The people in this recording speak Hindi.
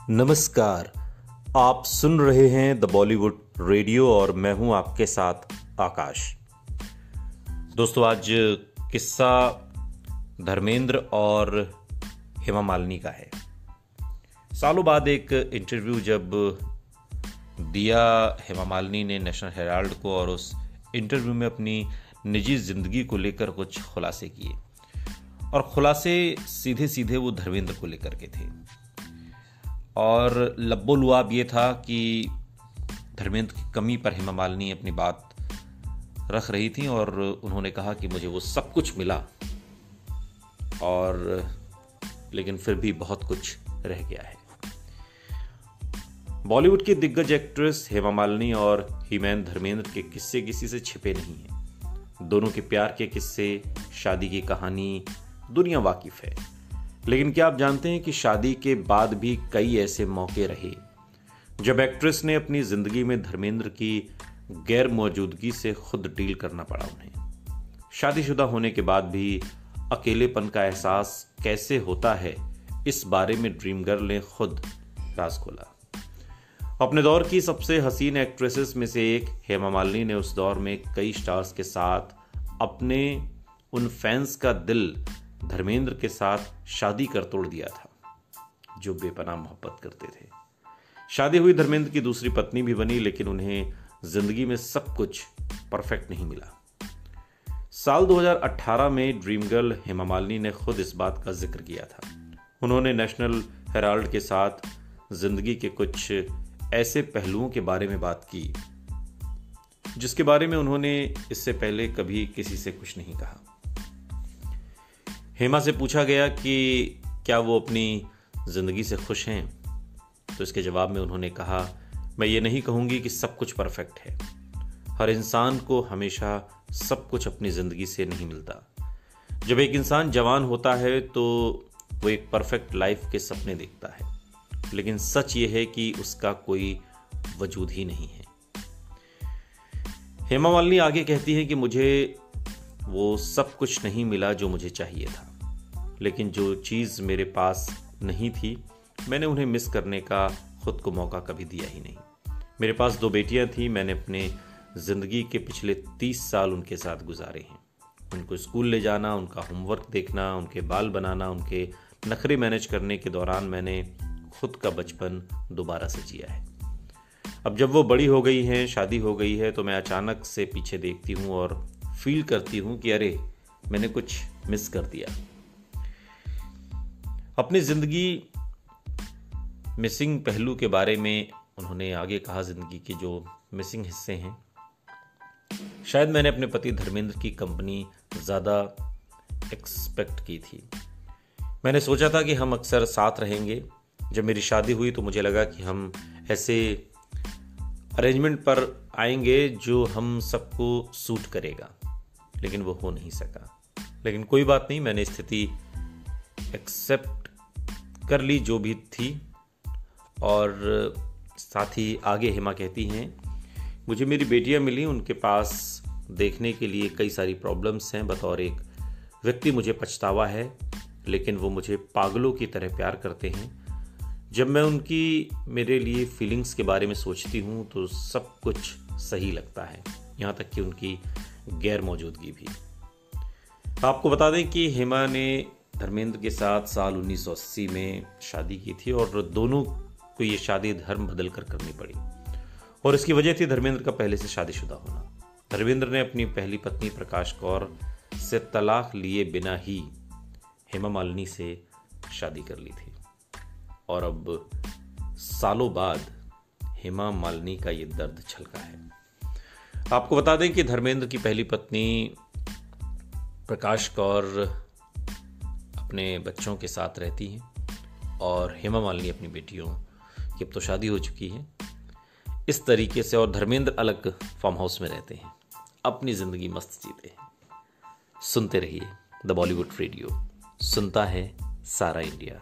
नमस्कार। आप सुन रहे हैं द बॉलीवुड रेडियो और मैं हूं आपके साथ आकाश। दोस्तों, आज किस्सा धर्मेंद्र और हेमा मालिनी का है। सालों बाद एक इंटरव्यू जब दिया हेमा मालिनी ने नेशनल हेराल्ड को और उस इंटरव्यू में अपनी निजी जिंदगी को लेकर कुछ खुलासे किए और खुलासे सीधे सीधे वो धर्मेंद्र को लेकर के थे और लब्बो लुआब ये था कि धर्मेंद्र की कमी पर हेमा मालिनी अपनी बात रख रही थी और उन्होंने कहा कि मुझे वो सब कुछ मिला और लेकिन फिर भी बहुत कुछ रह गया है। बॉलीवुड की दिग्गज एक्ट्रेस हेमा मालिनी और हीमैन धर्मेंद्र के किस्से किसी से छिपे नहीं हैं। दोनों के प्यार के किस्से, शादी की कहानी दुनिया वाकिफ है। लेकिन क्या आप जानते हैं कि शादी के बाद भी कई ऐसे मौके रहे जब एक्ट्रेस ने अपनी जिंदगी में धर्मेंद्र की गैर मौजूदगी से खुद डील करना पड़ा उन्हें। शादीशुदा होने के बाद भी अकेलेपन का एहसास कैसे होता है, इस बारे में ड्रीम गर्ल ने खुद राज खोला। अपने दौर की सबसे हसीन एक्ट्रेसेस में से एक हेमा मालिनी ने उस दौर में कई स्टार्स के साथ अपने उन फैंस का दिल धर्मेंद्र के साथ शादी कर तोड़ दिया था जो बेपनाह मोहब्बत करते थे। शादी हुई, धर्मेंद्र की दूसरी पत्नी भी बनी, लेकिन उन्हें जिंदगी में सब कुछ परफेक्ट नहीं मिला। साल 2018 में ड्रीम गर्ल हेमा मालिनी ने खुद इस बात का जिक्र किया था। उन्होंने नेशनल हेराल्ड के साथ जिंदगी के कुछ ऐसे पहलुओं के बारे में बात की जिसके बारे में उन्होंने इससे पहले कभी किसी से कुछ नहीं कहा। हेमा से पूछा गया कि क्या वो अपनी जिंदगी से खुश हैं, तो इसके जवाब में उन्होंने कहा, मैं ये नहीं कहूंगी कि सब कुछ परफेक्ट है। हर इंसान को हमेशा सब कुछ अपनी जिंदगी से नहीं मिलता। जब एक इंसान जवान होता है तो वो एक परफेक्ट लाइफ के सपने देखता है, लेकिन सच ये है कि उसका कोई वजूद ही नहीं है। हेमा मालिनी आगे कहती है कि मुझे वो सब कुछ नहीं मिला जो मुझे चाहिए था, लेकिन जो चीज़ मेरे पास नहीं थी मैंने उन्हें मिस करने का खुद को मौका कभी दिया ही नहीं। मेरे पास 2 बेटियां थीं, मैंने अपने ज़िंदगी के पिछले 30 साल उनके साथ गुजारे हैं। उनको स्कूल ले जाना, उनका होमवर्क देखना, उनके बाल बनाना, उनके नखरे मैनेज करने के दौरान मैंने खुद का बचपन दोबारा से जिया है। अब जब वो बड़ी हो गई हैं, शादी हो गई है, तो मैं अचानक से पीछे देखती हूँ और फील करती हूँ कि अरे मैंने कुछ मिस कर दिया। अपनी जिंदगी मिसिंग पहलू के बारे में उन्होंने आगे कहा, जिंदगी के जो मिसिंग हिस्से हैं, शायद मैंने अपने पति धर्मेंद्र की कंपनी ज़्यादा एक्सपेक्ट की थी। मैंने सोचा था कि हम अक्सर साथ रहेंगे। जब मेरी शादी हुई तो मुझे लगा कि हम ऐसे अरेंजमेंट पर आएंगे जो हम सबको सूट करेगा, लेकिन वो हो नहीं सका। लेकिन कोई बात नहीं, मैंने स्थिति एक्सेप्ट कर ली जो भी थी। और साथ ही आगे हेमा कहती हैं, मुझे मेरी बेटियां मिली, उनके पास देखने के लिए कई सारी प्रॉब्लम्स हैं। बतौर एक व्यक्ति मुझे पछतावा है, लेकिन वो मुझे पागलों की तरह प्यार करते हैं। जब मैं उनकी मेरे लिए फीलिंग्स के बारे में सोचती हूँ तो सब कुछ सही लगता है, यहाँ तक कि उनकी गैर मौजूदगी भी। आपको बता दें कि हेमा ने धर्मेंद्र के साथ साल 1980 में शादी की थी और दोनों को ये शादी धर्म बदल कर करनी पड़ी और इसकी वजह थी धर्मेंद्र का पहले से शादीशुदा होना। धर्मेंद्र ने अपनी पहली पत्नी प्रकाश कौर से तलाक लिए बिना ही हेमा मालिनी से शादी कर ली थी और अब सालों बाद हेमा मालिनी का ये दर्द छलका है। आपको बता दें कि धर्मेंद्र की पहली पत्नी प्रकाश कौर अपने बच्चों के साथ रहती हैं और हेमा मालिनी अपनी बेटियों की अब तो शादी हो चुकी है। इस तरीके से और धर्मेंद्र अलग फार्म हाउस में रहते हैं, अपनी ज़िंदगी मस्त जीते हैं। सुनते रहिए द बॉलीवुड रेडियो, सुनता है सारा इंडिया।